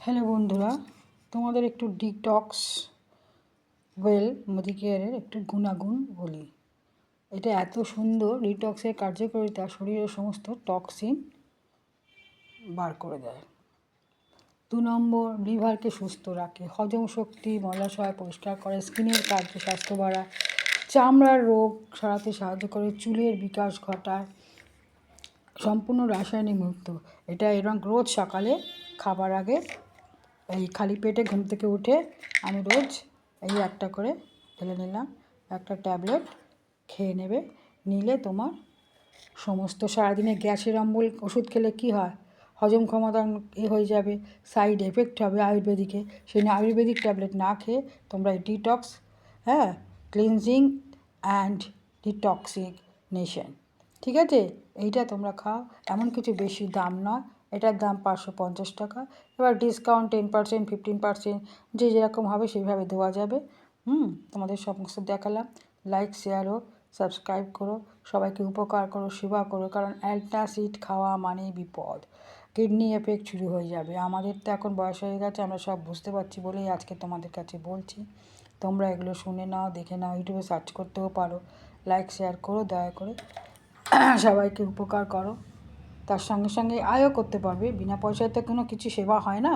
Hello বন্ধুরা, তোমাদের একটু ডিটক্স ওয়েল মেডিকেয়ারের একটু গুণাগুণ বলি। এটা এত সুন্দর, ডিটক্সের কার্যকারিতা শরীরের সমস্ত টক্সিন বার করে দেয়। 2 নম্বর, লিভারকে সুস্থ রাখে, হজম শক্তি, মলাশয় পরিষ্কার করে, স্কিনের কার্য স্বাস্থ্য বাড়ায়, চামড়ার রোগ সারাতে সাহায্য করে, চুলের বিকাশ ঘটায়, সম্পূর্ণ রাসায়নিক মুক্ত। এটা এবং রোজ সকালে খাবার আগে এই খালি পেটে ঘুম থেকে উঠে আমি রোজ এই একটা করে ঢেলে নিলাম, একটা ট্যাবলেট খেয়ে নেবে। নিলে তোমার সমস্ত সারাদিনে গ্যাসের অম্বল ওষুধ খেলে কি হয়, হজম ক্ষমতা হয়ে যাবে, সাইড এফেক্ট হবে আয়ুর্বেদিকে। সেই আয়ুর্বেদিক ট্যাবলেট না খেয়ে তোমরা এই ডিটক্স, ক্লিনজিং অ্যান্ড ডিটক্সিনেশন, ঠিক আছে, এইটা তোমরা খাও। এমন কিছু বেশি দাম নয়, এটার দাম 550 টাকা। এবার ডিসকাউন্ট 10%, 15%, যে যেরকম হবে সেইভাবে দেওয়া যাবে। তোমাদের সমস্ত দেখালাম। লাইক, শেয়ার ও সাবস্ক্রাইব করো, সবাইকে উপকার করো, সেবা করো, কারণ অ্যান্টাসিড খাওয়া মানেই বিপদ, কিডনি এফেক্ট শুরু হয়ে যাবে। আমাদের তো এখন বয়স হয়ে গেছে, আমরা সব বুঝতে পারছি বলেই আজকে তোমাদের কাছে বলছি। তোমরা এগুলো শুনে নাও, দেখে নাও, ইউটিউবে সার্চ করতেও পারো। লাইক শেয়ার করো দয়া করে, সবাইকে উপকার করো। তার সঙ্গে সঙ্গে আয়ও করতে পারবে, বিনা পয়সায় তো কোনো কিছু সেবা হয় না।